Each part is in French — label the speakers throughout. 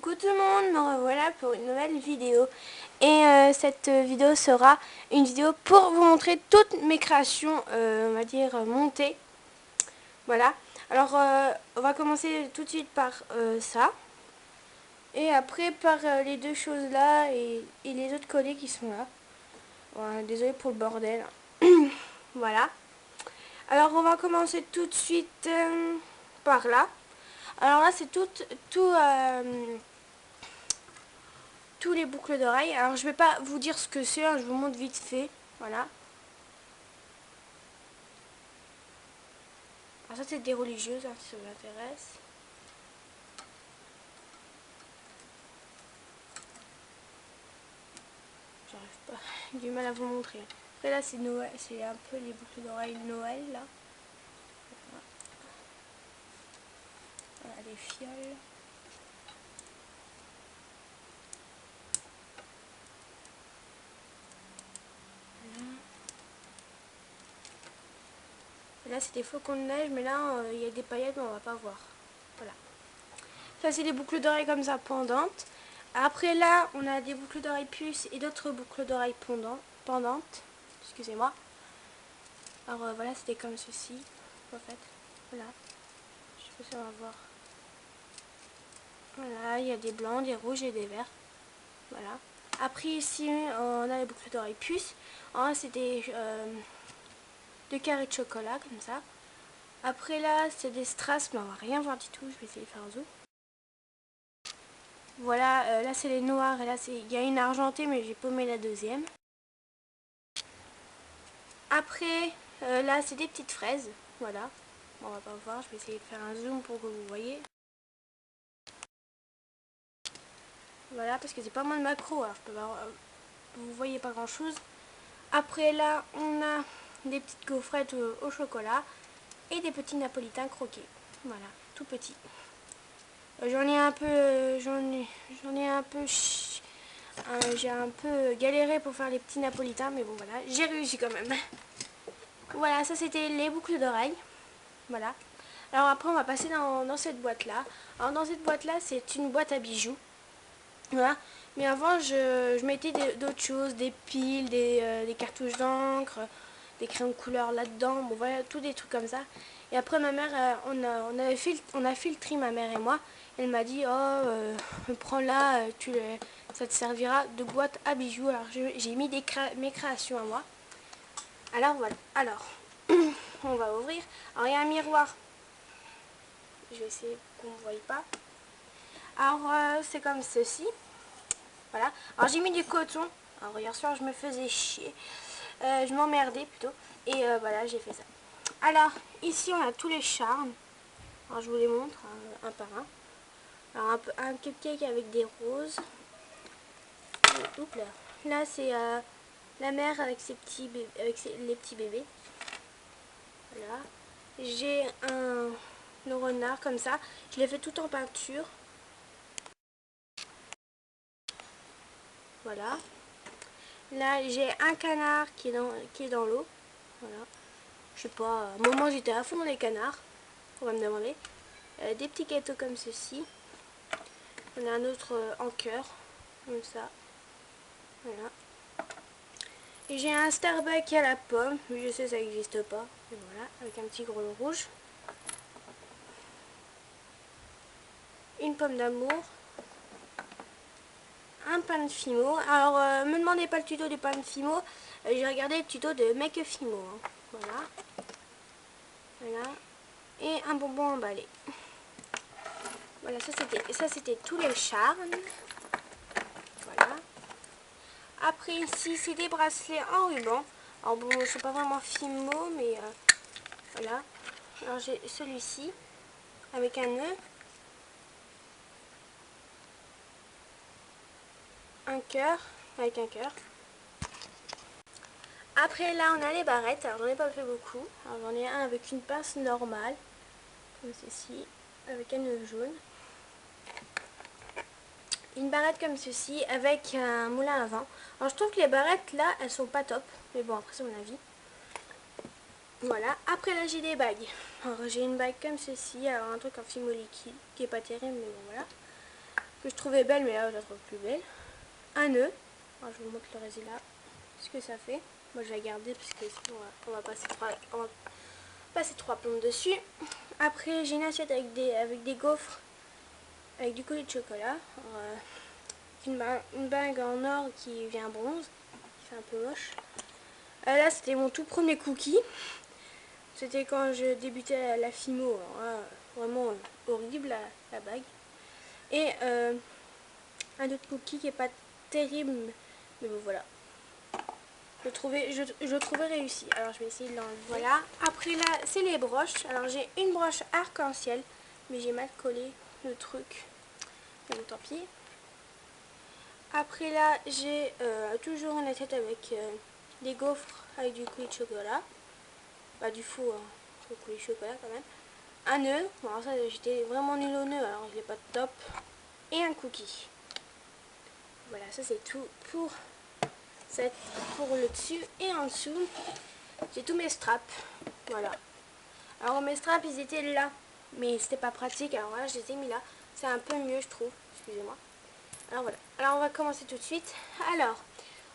Speaker 1: Coucou tout le monde, me revoilà pour une nouvelle vidéo. Et cette vidéo sera une vidéo pour vous montrer toutes mes créations, on va dire montées. Voilà. Alors on va commencer tout de suite par ça. Et après par les deux choses là et les autres collés qui sont là. Voilà, désolé pour le bordel. Voilà. Alors on va commencer tout de suite par là. Alors là c'est tous les boucles d'oreilles. Alors je vais pas vous dire ce que c'est, hein, je vous montre vite fait. Voilà. Alors ça c'est des religieuses, hein, si ça vous intéresse. J'arrive pas, j'ai du mal à vous montrer. Après là c'est Noël, c'est un peu les boucles d'oreilles Noël là. Voilà les fioles. Là c'est des flocons de neige, mais là il y a des paillettes mais on va pas voir. Voilà. Ça c'est des boucles d'oreilles comme ça pendantes. Après là on a des boucles d'oreilles puces et d'autres boucles d'oreilles pendantes. Excusez-moi. Alors voilà, c'était comme ceci en fait. Voilà. Je sais pas si on va voir. Voilà, il y a des blancs, des rouges et des verts. Voilà. Après ici on a les boucles d'oreilles puces. C'est des carrés de chocolat comme ça. Après là c'est des strass, mais on va rien voir du tout. Je vais essayer de faire un zoom. Voilà, là c'est les noirs et là il y a une argentée mais j'ai paumé la deuxième. Après là c'est des petites fraises. Voilà. Bon, on va pas voir, je vais essayer de faire un zoom pour que vous voyez. Voilà, parce que c'est pas moins de macro, alors vous voyez pas grand chose. Après là on a des petites gaufrettes au chocolat et des petits napolitains croqués. Voilà, tout petits. J'en ai un peu j'ai un peu galéré pour faire les petits napolitains, mais bon voilà, j'ai réussi quand même. Voilà, ça c'était les boucles d'oreilles. Voilà. Alors après on va passer dans cette boîte là. Alors dans cette boîte là c'est une boîte à bijoux. Voilà. Mais avant je mettais d'autres choses, des piles, des cartouches d'encre, des crayons de couleur là-dedans. Bon voilà, tous des trucs comme ça. Et après ma mère, on a fait le tri, ma mère et moi. Elle m'a dit prends là, ça te servira de boîte à bijoux. Alors j'ai mis mes créations à moi. Alors voilà, alors on va ouvrir. Alors il y a un miroir. Je vais essayer qu'on ne voie pas. Alors c'est comme ceci. Voilà. Alors j'ai mis du coton. Alors hier soir je me faisais chier. Je m'emmerdais plutôt. Et voilà, j'ai fait ça. Alors ici on a tous les charmes. Alors je vous les montre un par un. Alors un cupcake avec des roses. Oups là. Là c'est la mère avec ses petits bébés, les petits bébés. Voilà. J'ai le renard comme ça. Je l'ai fait tout en peinture. Voilà. Là, j'ai un canard qui est dans l'eau. Voilà. Je sais pas, à un moment j'étais à fond dans les canards. On va me demander. Des petits gâteaux comme ceci. On a un autre en cœur. Comme ça. Voilà. Et j'ai un Starbucks à la pomme. Mais je sais ça n'existe pas. Et voilà, avec un petit gros rouge. Une pomme d'amour. Un pain de Fimo. Alors, me demandez pas le tuto du pain de Fimo. J'ai regardé le tuto de Make Fimo. Hein. Voilà. Voilà. Et un bonbon emballé. Voilà, ça c'était tous les charmes. Voilà. Après ici, c'est des bracelets en ruban. Alors bon, ils sont pas vraiment Fimo, mais voilà. Alors j'ai celui-ci avec un nœud. Un cœur avec un cœur. Après là on a les barrettes, alors j'en ai pas fait beaucoup. Alors j'en ai un avec une pince normale, comme ceci, avec un nœud jaune. Une barrette comme ceci, avec un moulin à vent. Alors je trouve que les barrettes là, elles sont pas top, mais bon après c'est mon avis. Voilà, après là j'ai des bagues. Alors j'ai une bague comme ceci, alors un truc en fimo liquide, qui est pas terrible, mais bon voilà. que je trouvais belle, mais là je la trouve plus belle. Un nœud. Alors, je vous montre le résultat, ce que ça fait. Moi je vais garder parce que sinon on va passer trois plombes dessus. Après j'ai une assiette avec des gaufres, avec du coulis de chocolat. Alors, une bague en or qui vient bronze, qui fait un peu moche. Là c'était mon tout premier cookie. C'était quand je débutais la FIMO. Alors là, vraiment horrible la bague. Et un autre cookie qui est pas terrible, mais bon voilà. Je trouvais réussi. Alors je vais essayer de l'enlever. Voilà. Après là, c'est les broches. Alors j'ai une broche arc-en-ciel, mais j'ai mal collé le truc. Mais bon, tant pis. Après là, j'ai toujours une assiette avec des gaufres avec du coulis de chocolat. Bah du faux, hein, coulis de chocolat quand même. Un nœud. Bon alors ça, j'étais vraiment nulle au nœud, alors il n'est pas top. Et un cookie. Voilà, ça c'est tout pour le dessus. Et en dessous, j'ai tous mes straps. Voilà. Alors mes straps, ils étaient là, mais c'était pas pratique. Alors voilà, je les ai mis là. C'est un peu mieux, je trouve. Excusez-moi. Alors voilà. Alors on va commencer tout de suite. Alors,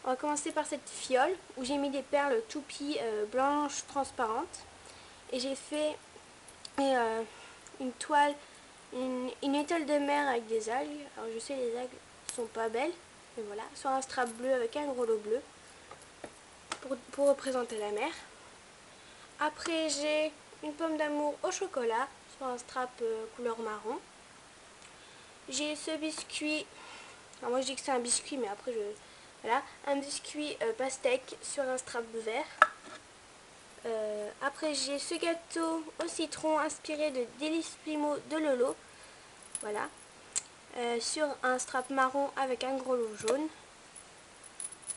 Speaker 1: on va commencer par cette fiole où j'ai mis des perles toupies blanches transparentes. Et j'ai fait une toile, une étoile de mer avec des algues. Alors je sais, les algues sont pas belles. Mais voilà. Sur un strap bleu avec un gros lot bleu. Pour représenter la mer. Après j'ai une pomme d'amour au chocolat sur un strap couleur marron. J'ai ce biscuit, alors moi je dis que c'est un biscuit mais après voilà, un biscuit pastèque sur un strap vert. Après j'ai ce gâteau au citron inspiré de Délice Primo de Lolo, voilà, sur un strap marron avec un gros lot jaune.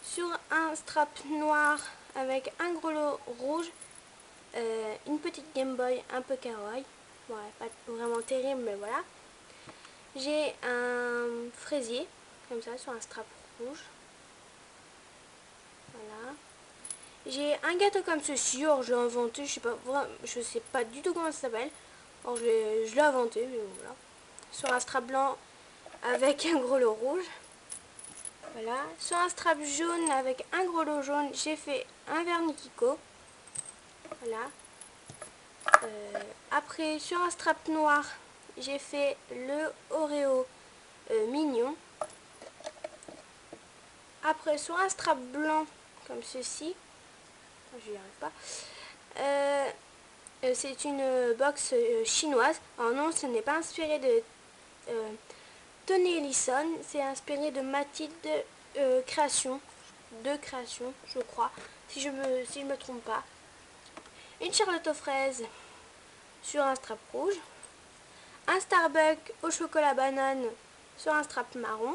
Speaker 1: Sur un strap noir avec un gros lot rouge. Une petite Game Boy un peu kawaii, ouais, pas vraiment terrible mais voilà. J'ai un fraisier comme ça sur un strap rouge, voilà. J'ai un gâteau comme ceci, alors je l'ai inventé, je sais pas du tout comment ça s'appelle, alors je l'ai inventé, mais voilà. Sur un strap blanc avec un gros lot rouge, voilà. Sur un strap jaune avec un gros lot jaune, j'ai fait un vernis Kiko, voilà. Après sur un strap noir j'ai fait le Oreo mignon. Après sur un strap blanc comme ceci, je n'y arrive pas, c'est une box chinoise. Alors non, ce n'est pas inspiré de Tony Ellison, c'est inspiré de Mathilde Création, je crois, si je me trompe pas. Une Charlotte aux fraises sur un strap rouge. Un Starbucks au chocolat banane sur un strap marron.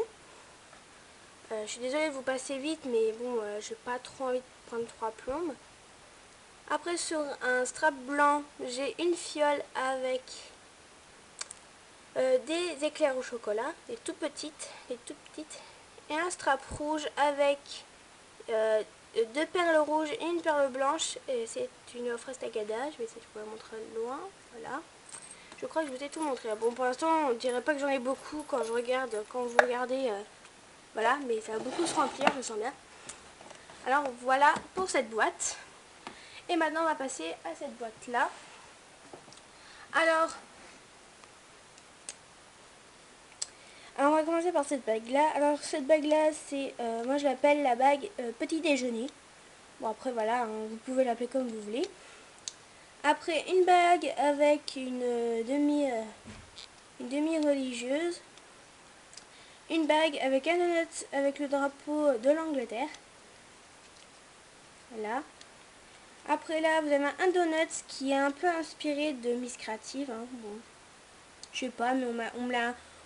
Speaker 1: Je suis désolée de vous passer vite, mais bon, j'ai pas trop envie de prendre 3 plombes. Après, sur un strap blanc, j'ai une fiole avec des éclairs au chocolat, des toutes petites, et un strap rouge avec 2 perles rouges et une perle blanche. Et c'est une fraise tagada. Je vais essayer de vous la montrer loin. Voilà. Je crois que je vous ai tout montré. Bon, pour l'instant, on dirait pas que j'en ai beaucoup quand vous regardez. Voilà, mais ça va beaucoup se remplir, je sens bien. Alors voilà pour cette boîte. Et maintenant, on va passer à cette boîte-là. Alors, on va commencer par cette bague-là. Alors, cette bague-là, c'est, moi je l'appelle la bague petit déjeuner. Bon, après, voilà, hein, vous pouvez l'appeler comme vous voulez. Après, une bague avec une demi-religieuse. Une bague avec un donut avec le drapeau de l'Angleterre. Voilà. Après là, vous avez un donut qui est un peu inspiré de Miss Creative. Hein. Bon, je sais pas, mais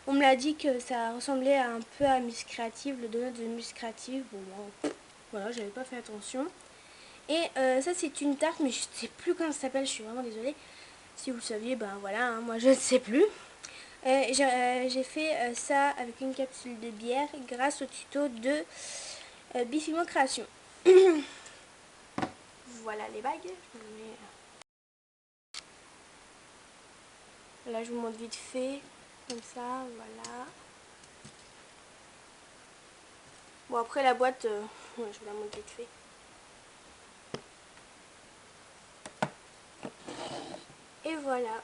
Speaker 1: on me l'a dit que ça ressemblait un peu à Miss Creative, le donut de Miss Creative. Bon, voilà, j'avais pas fait attention. Et ça, c'est une tarte, mais je sais plus comment ça s'appelle. Je suis vraiment désolée. Si vous le saviez, ben voilà, hein, moi je ne sais plus. J'ai fait ça avec une capsule de bière grâce au tuto de Bifimo Création. Voilà les bagues. Là je vous montre vite fait. Comme ça, voilà. Bon, après la boîte, ouais, je vais la monter vite fait. Et voilà.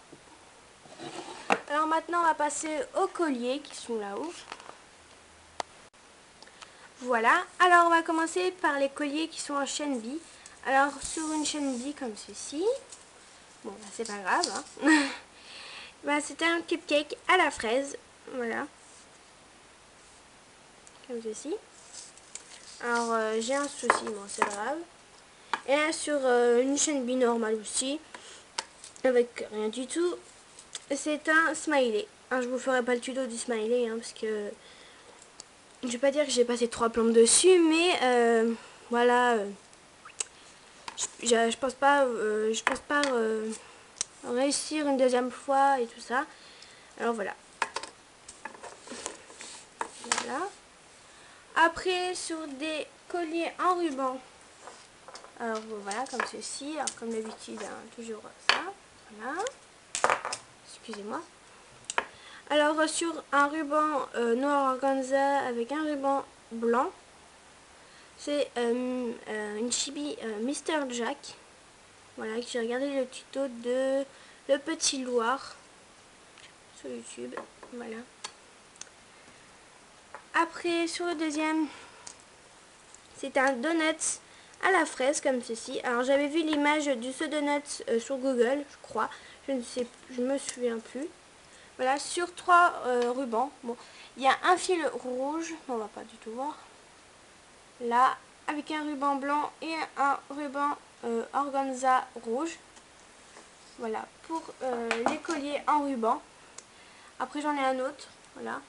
Speaker 1: Alors maintenant, on va passer aux colliers qui sont là-haut. Voilà. Alors, on va commencer par les colliers qui sont en chaîne B. Alors, sur une chaîne B comme ceci. Bon, bah, c'est pas grave. Hein. Bah, c'était un cupcake à la fraise. Voilà. Comme ceci. Alors, j'ai un souci, bon, c'est pas grave. Et là, sur une chaîne B normale aussi. Avec rien du tout. C'est un smiley. Alors, je vous ferai pas le tuto du smiley, hein, parce que je vais pas dire que j'ai passé 3 plombes dessus, mais voilà, je pense pas, réussir une deuxième fois et tout ça. Alors voilà. Voilà. Après, sur des colliers en ruban. Alors voilà, comme ceci. Alors comme d'habitude, hein, toujours ça. Voilà. Excusez-moi. Alors sur un ruban noir organza avec un ruban blanc. C'est une chibi Mister Jack. Voilà, que j'ai regardé le tuto de Le Petit Loir sur YouTube. Voilà. Après, sur le deuxième, c'est un donut à la fraise comme ceci. Alors, j'avais vu l'image du ce donut sur Google, je crois. Je me souviens plus. Voilà, sur 3 rubans. Bon, il y a un fil rouge, on va pas du tout voir. Là, avec un ruban blanc et un ruban organza rouge. Voilà, pour les colliers en ruban. Après, j'en ai un autre, voilà.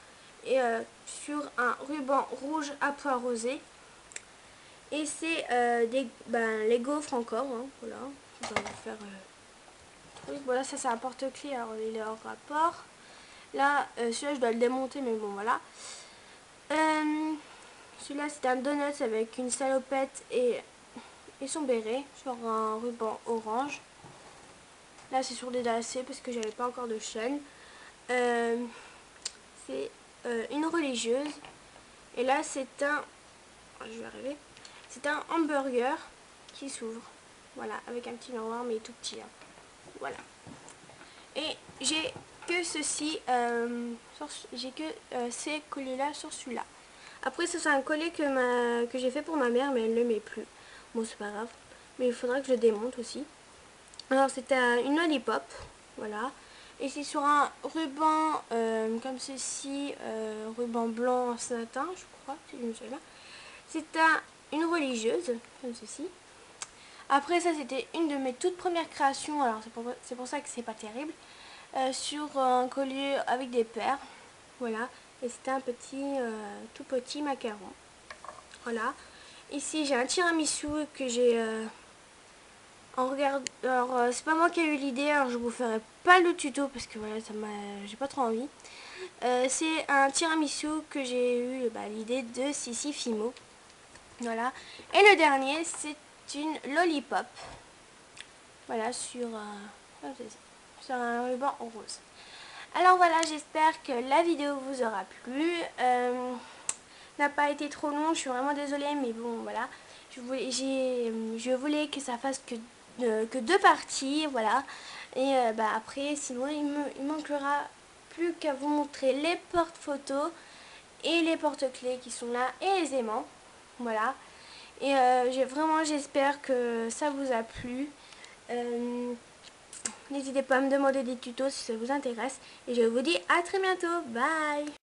Speaker 1: Et sur un ruban rouge à pois rosé. Et c'est les gaufres encore, hein, voilà. On va faire truc. Voilà, ça c'est un porte-clés, alors il est hors rapport. Là, celui-là je dois le démonter, mais bon, voilà. Celui-là c'est un donut avec une salopette et son béret sur un ruban orange. Là c'est sur des lacets parce que j'avais pas encore de chaîne. C'est une religieuse. Et là c'est un... Je vais arriver. C'est un hamburger qui s'ouvre. Voilà, avec un petit miroir mais tout petit. Hein. Voilà. Et j'ai que ceci, j'ai que ces colliers-là sur celui-là. Après, ça c'est un collier que j'ai fait pour ma mère, mais elle ne le met plus. Bon, c'est pas grave. Mais il faudra que je le démonte aussi. Alors, c'était une lollipop. Voilà. Et c'est sur un ruban comme ceci, ruban blanc en satin, je crois. C'est une religieuse, comme ceci. Après, ça c'était une de mes toutes premières créations. Alors, c'est pour ça que c'est pas terrible. Sur un collier avec des perles. Voilà. Et c'était un tout petit macaron. Voilà. Ici, j'ai un tiramisu que j'ai en regard. Alors, c'est pas moi qui ai eu l'idée. Alors, je vous ferai pas le tuto parce que voilà, j'ai pas trop envie. C'est un tiramisu que j'ai eu l'idée de Sissi Fimo. Voilà. Et le dernier, c'est une lollipop. Voilà, sur un ruban rose. Alors voilà, j'espère que la vidéo vous aura plu. N'a pas été trop long, je suis vraiment désolée, mais bon, voilà. Je voulais que ça fasse que 2 parties, voilà. Et après, sinon, il manquera plus qu'à vous montrer les porte-photos et les porte-clés qui sont là et les aimants. Voilà. Et j'espère que ça vous a plu. N'hésitez pas à me demander des tutos si ça vous intéresse. Et je vous dis à très bientôt. Bye!